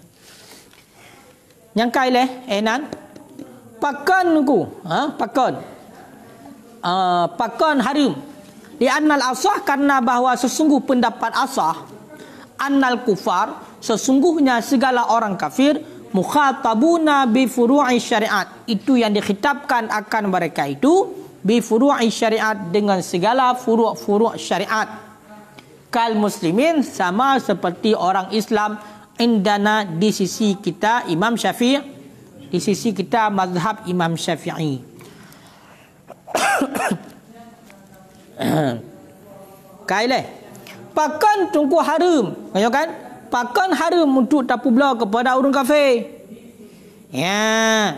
Yang kai nan pakan ku pakan haram di annal asah karena bahawa sesungguh pendapat asah annal kufar sesungguhnya segala orang kafir mukhatabuna bi furu'i syariat itu yang dikhitabkan akan mereka itu bi furu'i syariat dengan segala furu' syariat kal muslimin sama seperti orang Islam indana di sisi kita Imam Syafi'i di sisi kita mazhab Imam Syafi'i. Kaileh pakan tungku haram kan pakan haram untuk tapu belah kepada orang kafir ya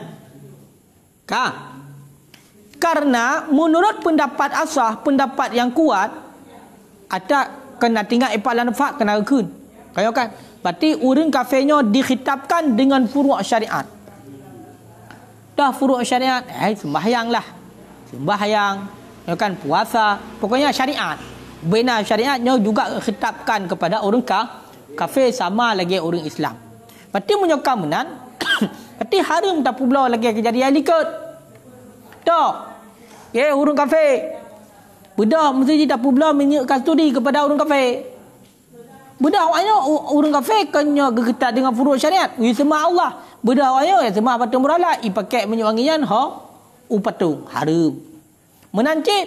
karena menurut pendapat asah pendapat yang kuat ada kena tinggal ipalan fak kena rukun kan berarti orang kafirnya dikhitabkan dengan furu' syariat dah furu' syariat sembahyanglah sembahyang kan puasa pokoknya syariat benar syariatnya juga khitabkan kepada orang kafir sama lagi orang Islam berarti menyokamenan berarti haram tak pula lagi kejadian likut tak orang kafir budak mesti tak pula menyek kasturi kepada orang kafir budak awaknya orang kafir kena berketat dengan furu' syariat sembah Allah budak awaknya sembah patung muralat pakai minyak wangian patung haram menancip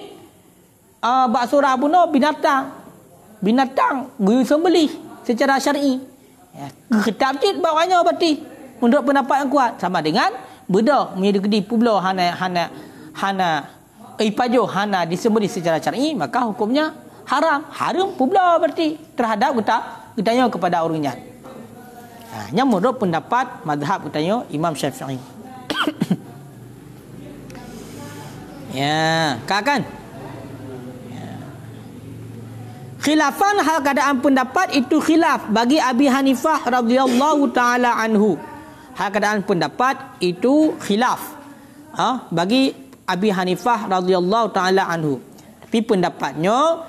bakso rabuno binatang guru sembelih secara syar'i kitab cit bawahnya berarti menurut pendapat yang kuat sama dengan bedah menyedekedi pula hana pajo hana disembelih secara syar'i maka hukumnya haram pula berarti terhadap kita kepada orangnya yang menurut pendapat mazhab kita Imam Syafi'i. Ya, kan? Khilafan hal keadaan pendapat itu khilaf bagi Abi Hanifah radhiyallahu taala anhu. Hal keadaan pendapat itu khilaf bagi Abi Hanifah radhiyallahu taala anhu. Tapi pendapatnya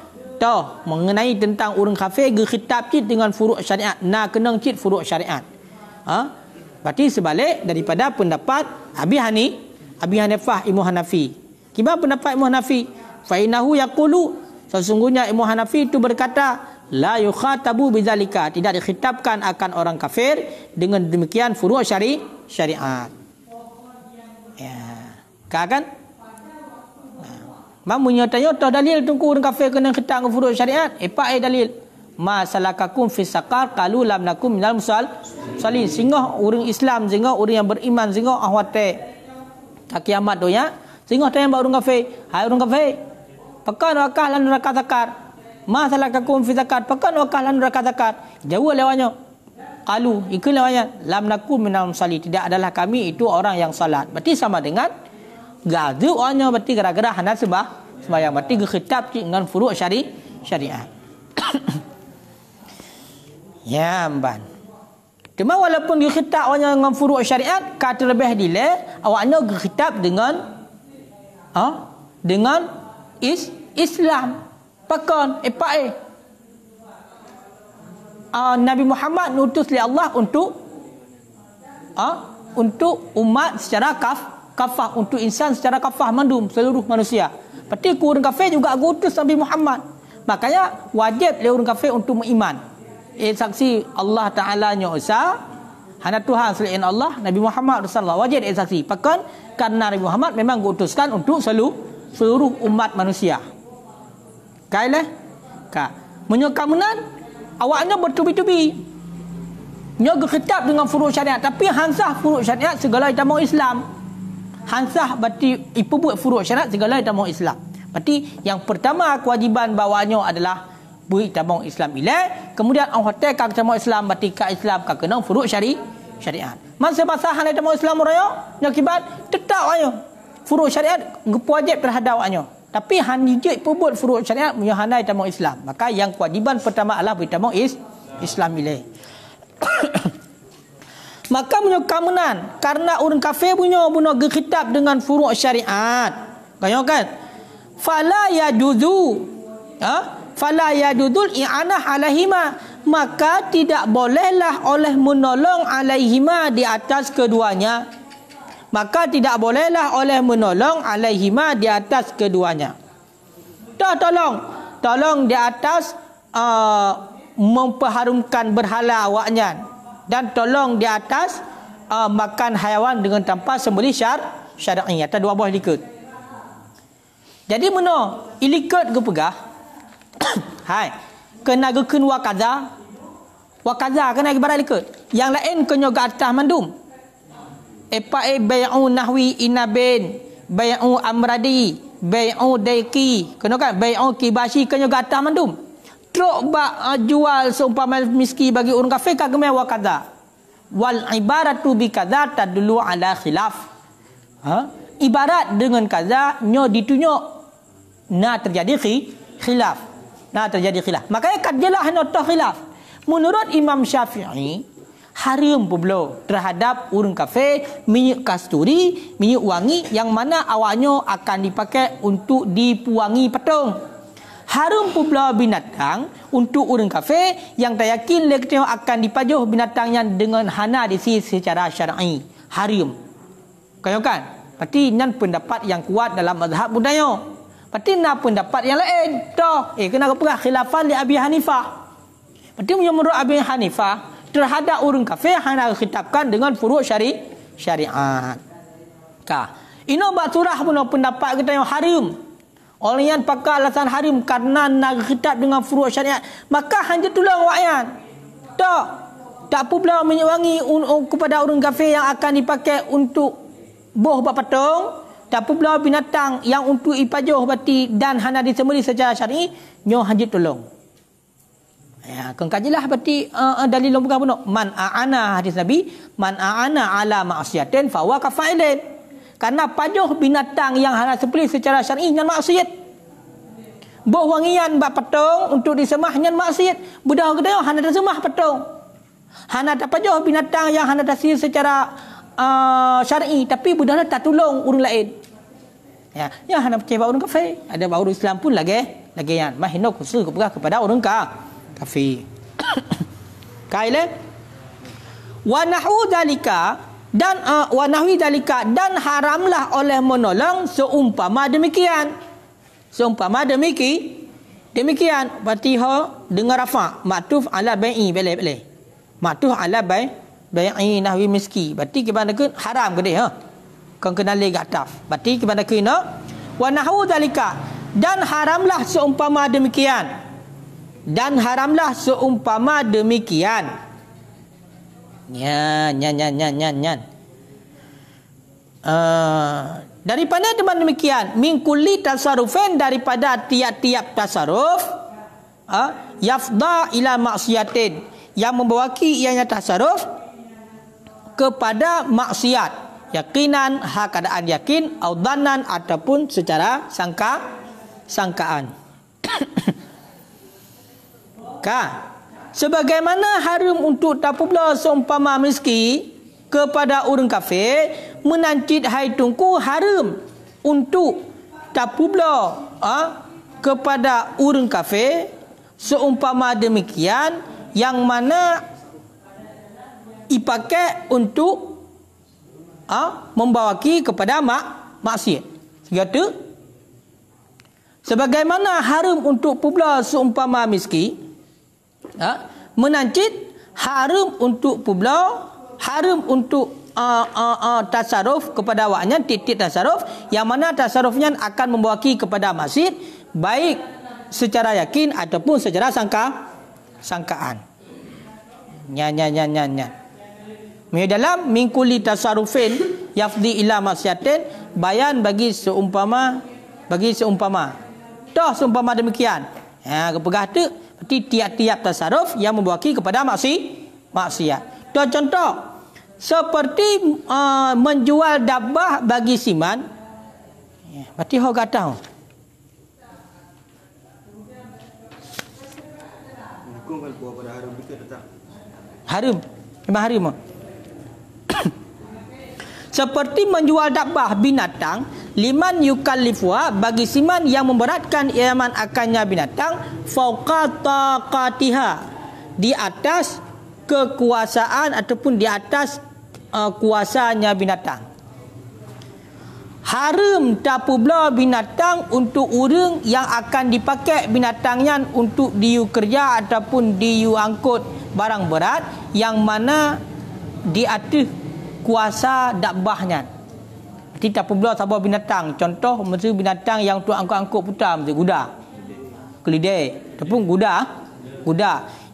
mengenai tentang orang kafir khitab cit dengan furu' syariat nak kena cit furu' syariat. Berarti sebalik daripada pendapat Abi Hanifah Imam Hanafi. Kibar pendapat Imam Hanafi fa innahu yaqulu sesungguhnya Imam Hanafi itu berkata la yukhatabu bizalika tidak dikhitabkan akan orang kafir dengan demikian furu' syariat ya kan mamunya tanya tahu dalil tunggu orang kafir kena khitab dengan furu' syariat dalil ma salakakum fi saqar qalu lam nakum minal musallin sehingga orang Islam sehingga orang yang beriman sehingga ahwate tak kiamat donya sehingga tanya orang kafir hai orang kafir pakan wakah lan neraka zakar ma salakakum fi zakat pakan wakah lan neraka zakat jauh lewatnya qalu ikut lewatnya lam nakum minal musallin tidak adalah kami itu orang yang salat berarti sama dengan gazu orangnya berarti gara-gara hana sembahyang berarti khitab dengan furu' syariat ya amban cuma walaupun dikhitab orangnya dengan furu' syariat kata lebih dile awaknya khitab dengan Islam pakon Nabi Muhammad nutus oleh Allah untuk umat secara kafah untuk insan secara kafah mandum seluruh manusia. Berarti orang kafir juga utus Nabi Muhammad. Makanya wajib le orang kafir untuk beriman. Saksi Allah Taala nya Esa hana Tuhan selain Allah Nabi Muhammad sallallahu wajib saksi. Pakon karena Nabi Muhammad memang diutuskan untuk seluruh umat manusia. Kailah menyokamenan awaknya bertubi-tubi nyoga khitab dengan furu' syariat tapi hansah furu' syariat segala agama Islam hansah berarti ipu buat furu' syariat segala agama Islam berarti yang pertama kewajiban bawanya adalah buat agama Islam ilai kemudian hotel ka agama Islam berarti ka Islam ka kena furu' syariat masa agama Islam raya nyakibat tetap ayo furu' syariat wajib terhadap awaknya tapi hanijik pun furu' syariat menyohanai agama Islam maka yang kewajiban pertama adalah beragama Islam ilai Maka punya kamenan karena orang kafir punya berkitab dengan furu' syariat. Kaya kan? Fala yajuzu. Fala yajuzul i'anah alaihima. Maka tidak bolehlah oleh menolong alaihima di atas keduanya. Maka tidak bolehlah oleh menolong alaihima di atas keduanya. Tolong di atas memperharumkan berhala awaknya, dan tolong di atas makan haiwan dengan tanpa sembelih syar'i atau dua buah likud. Jadi mana ilikut ke pegah hai kena gekun wa kaza kena ibarat likut, yang lain kena ke atas mandum. Bai'u nahwi inabin, bai'u amradi, bai'u daiki, kena kan bai'u kibashi kena ke atas mandum. Truk jual seumpama miski bagi orang kafir kagem wa kaza. Wal ibaratu bi kaza tadullu ala khilaf. Ibarat dengan kaza nyo ditunjuk terjadi khilaf. Terjadi khilaf. Makanya kadjelah hanya khilaf. Menurut Imam Syafi'i, haram pula terhadap orang kafir minyak kasturi, minyak wangi yang mana awalnya akan dipakai untuk dipuangi patung. Haram pula binatang untuk orang kafir yang tak yakin leknya akan dipajuh binatangnya dengan hana disi secara syar'i. Haram. Kaya kan? Berarti nan pendapat yang kuat dalam mazhab budaya. Berarti nak pendapat yang lain. Kena perah khilafan li Abi Hanifah. Berarti menurut Abi Hanifah terhadap orang kafir hanya khitabkan dengan furu' syariat. Ini bak surah pun pendapat kita yang haram. Orang yang pakai alasan haram karena nak khitab dengan furu' syariat, maka hanya tolong wa'yan. Tak pula minyak wangi kepada orang kafir yang akan dipakai untuk boh patung. Tak pula binatang yang untuk ipajuh bati dan hanya disembelih secara syar'i, nyo hanya tolong. Ya, kengkajilah berarti dalil bukan pun man aana hadis Nabi, man aana ala ma'siyatin fa huwa kafailin. Karena pajuh binatang yang hanya sembelih secara syar'i nyan maksiat. Boh wangian bak patung untuk disembah nyan maksiat. Budak gede hanya disembah patung. Hanya tak pajuh binatang yang hanya disembelih secara syar'i, tapi budak tak tolong orang lain. Ya hanya percaya orang kafir. Ada baru Islam pun lagi yang mahino khusus kepada orang kafir. Kaile wa nahwu dalika dan wa nahwi dalika dan haramlah oleh menolong seumpama demikian. Seumpama demikian berarti dengan rafa ma'tuf ala bai'i boleh. Ma'tuf ala bai'i nahwi miski. Berarti kepada haram ke dia kan kena le gataf. Berarti kepada kena wa nahwu dalika dan haramlah seumpama demikian. Dan haramlah seumpama demikian. Nyan. Daripada teman demikian, min kulli tasarrufin daripada tiap-tiap tasarruf, yafda ila maksiatin yang membawaki ianya tasarruf kepada maksiat. Yakinan, keadaan yakin, au dhannan ataupun secara sangkaan. Sebagaimana haram untuk tapubla seumpama miski kepada orang kafir, menancit hai tungku haram untuk tapubla kepada orang kafir seumpama demikian yang mana dipakai untuk membawaki kepada maksiat. Segala sebagaimana haram untuk publa seumpama miski, menancit haram untuk publa, haram untuk tasarruf kepada awaknya, titik tasarruf yang mana tasarrufnya akan membawaki kepada maksiat, baik secara yakin ataupun secara sangkaan. Nyan. Dalam mingkuli tasarrufin yafdi ila maksiatin, bayan bagi seumpama. Seumpama demikian. Kepegah tu berarti tiap-tiap tasarruf yang membawaki kepada maksiat. Contoh seperti menjual dabah bagi siman. Berarti hok kata haram. Memang haram. seperti menjual dabbah binatang liman yukallifuha bagi siman yang memberatkan iaman akannya binatang fauqa taqatiha di atas kekuasaan ataupun di atas kuasanya binatang. Haram tapubla binatang untuk orang yang akan dipakai binatangnya untuk diu kerja ataupun diu angkut barang berat yang mana di atas kuasa dabbahnya. Tidak tapubla sabar binatang. Contoh mesti binatang yang untuk angkut-angkut putar mesti kuda. Keledai ataupun kuda.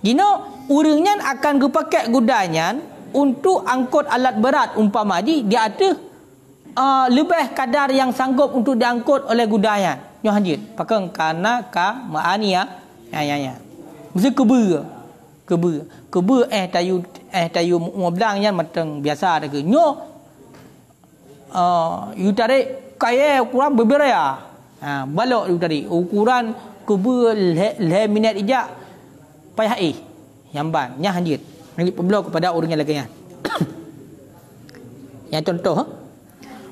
Dino orangnya akan dipakai kudanya untuk angkut alat berat umpama di atas lebih kadar yang sanggup untuk diangkut oleh kudanya. Nyo hadir. Pakai karena maani ya. Mesti kebe tayu ngoblangnya matang biasa ada ke. Nyo you tarik kaya ukuran berbeza ya. Balok you tarik ukuran kebe le minit ijak payah Yamban nya hadir. Ngi peblo kepada orang yang lainnya. Yang contoh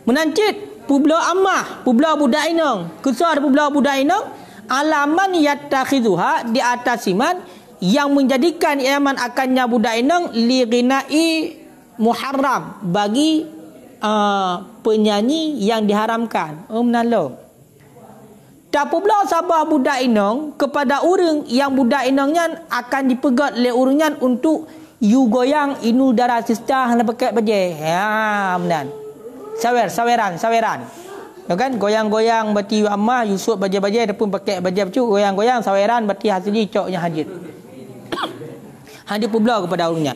menancit publo amah, publo budak inong, kesar publo budak inong, alaman yattakhidhuha di atas iman yang menjadikan iaman akannya budak inong li ghinai muharram bagi penyanyi yang diharamkan. Menalo. Tak publo sabah budak inong kepada orang yang budak inongnya akan dipegat oleh orangnya untuk you goyang inu darah sistah nak pakai baju. Menan. Saweran. Ya kan goyang-goyang berarti amah Yusuf baja-baja ataupun pakai baja baju goyang-goyang saweran berarti hasil coknya hadir. Hadir pula kepada orangnya.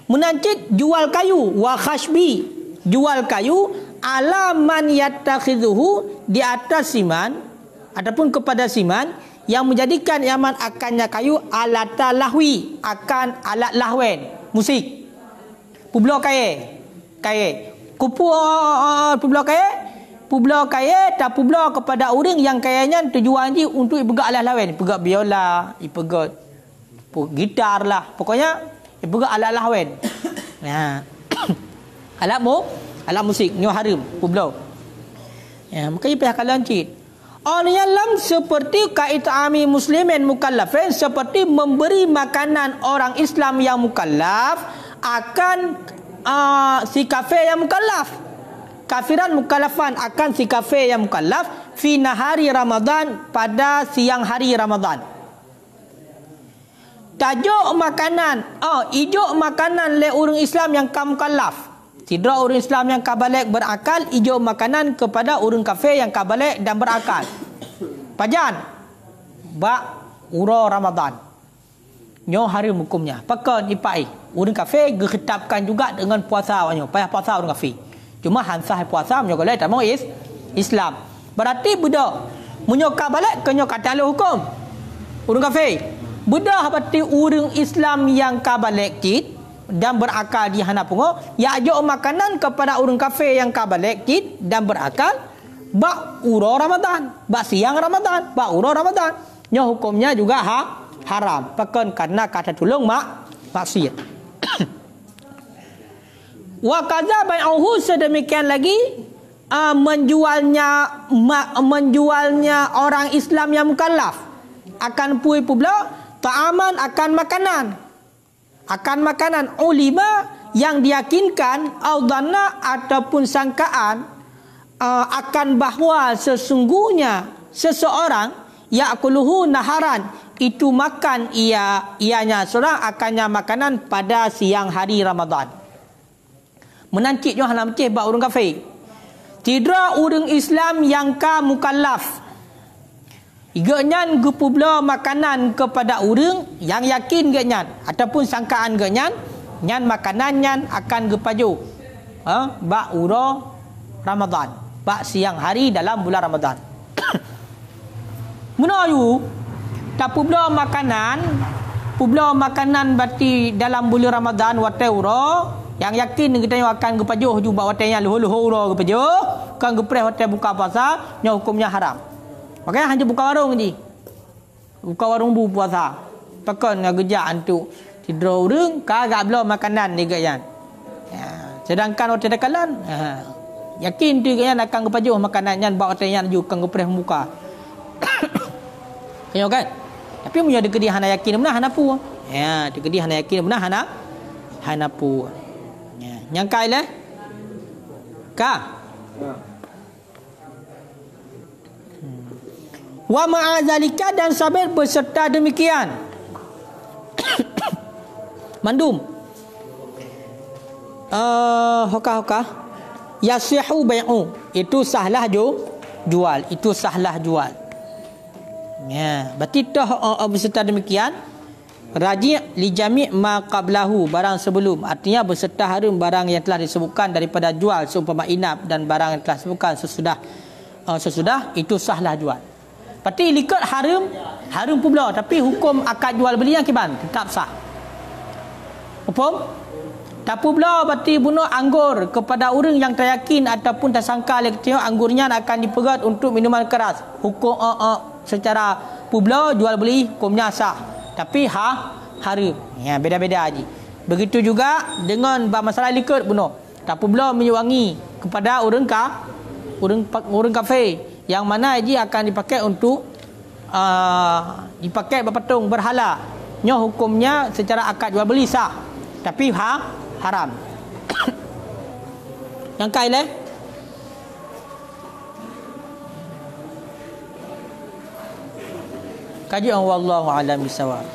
Menancit jual kayu wa khashbi, jual kayu ala man yattakhidhuhu di atas siman ataupun kepada siman yang menjadikan yaman akannya kayu alat lahwi akan alat lahwen musik. Publo kaya Publo kaya tak publo kepada orang yang kayanya tujuan je untuk ipegak alat lawan, ipegak biola, ipegak gitar lah, pokoknya ipegak alat lawan. Alat musik ni haram publo. Makanya pihak kalancit. Orang seperti kaitami muslimin mukallafin, seperti memberi makanan orang Islam yang mukallaf akan si kafir yang mukallaf. Kafiran mukallafan akan si kafir yang mukallaf fi nahari Ramadan pada siang hari Ramadan. Tajuk makanan, ijuk makanan le orang Islam yang mukallaf. Sidra orang Islam yang kabalik berakal ijuk makanan kepada orang kafir yang kabalik dan berakal. Pajan uro Ramadan. Nyo hari hukumnya. Pakan ipai. Orang kafir geketapkan juga dengan puasa wanyo. Payah puasa orang kafir. Cuma hansah puasa menyo golek tak mau Islam. Berarti budak menyoka balik kenyo kata hukum. Orang kafir. Budak berarti orang Islam yang kabalik kit dan berakal di hana pungo ya ajuk makanan kepada orang kafir yang kabalik kit dan berakal uro Ramadan. Siang Ramadan. Uro Ramadan. Nyo hukumnya juga haram. Pakan karena kata tolong maksiat. Wa kadza bai'uhu sedemikian lagi menjualnya orang Islam yang mukallaf akan pui pula ta'aman akan makanan ulima yang diyakinkan audana ataupun sangkaan akan bahawa sesungguhnya seseorang ya'kuluhu naharan itu makan ianya seorang akannya makanan pada siang hari Ramadan. Menancitnya halam ceh bak orang kafir. Tidak orang Islam yang mukallaf. Iganyan gepubla makanan kepada orang yang yakin ganyan ataupun sangkaan ganyan nyan makanan nyan akan gepaju. Bak uro Ramadan. Bak siang hari dalam bulan Ramadan. Menayu tak publa makanan berarti dalam bulan Ramadan watai uro yang yakin kita akan gepajuh juga watainya luhur uro gepajuh kan gepreh watai buka puasa nya hukumnya haram. Makanya hanya buka warung je. Buka warung bu puasa. Pakan ngajak antu tidur orang kagak belum makanan ni gayan. Sedangkan orang tadakalan yakin tu kan akan kepajuh makanan yang bawa tanya ju kan kepreh muka. Tengok kan? Tapi punya ada kedih hana yakin benar hana pu. Ya, ada kedih hana yakin benar hana pu. Ya, yang kai le? Ka. Wa ma'azalika dan sabit berserta demikian. Mandum. Hoka. Yasihu bai'u. Itu sahlah jual. Itu sahlah jual. Ya, berarti berserta demikian. Raji' li jami' ma qablahu, barang sebelum. Artinya berserta harum barang yang telah disebutkan daripada jual seumpama inap dan barang yang telah disebutkan sesudah itu sahlah jual. Berarti likat harum pula, tapi hukum akad jual beli yang kiban tetap sah. Hukum tak pula berarti bunuh anggur kepada orang yang tak yakin ataupun tak sangka tengok anggurnya akan dipegat untuk minuman keras. Hukum secara pula jual beli hukumnya sah. Tapi haram. Ya, beda-beda haji. Begitu juga dengan masalah likur bunuh. Tak pula menyuangi kepada orang kafir yang mana haji akan dipakai untuk dipakai berpatung berhala. Nya hukumnya secara akad jual beli sah. Tapi haram. Yang kai le? Kaji wallahu a'lam bissawab.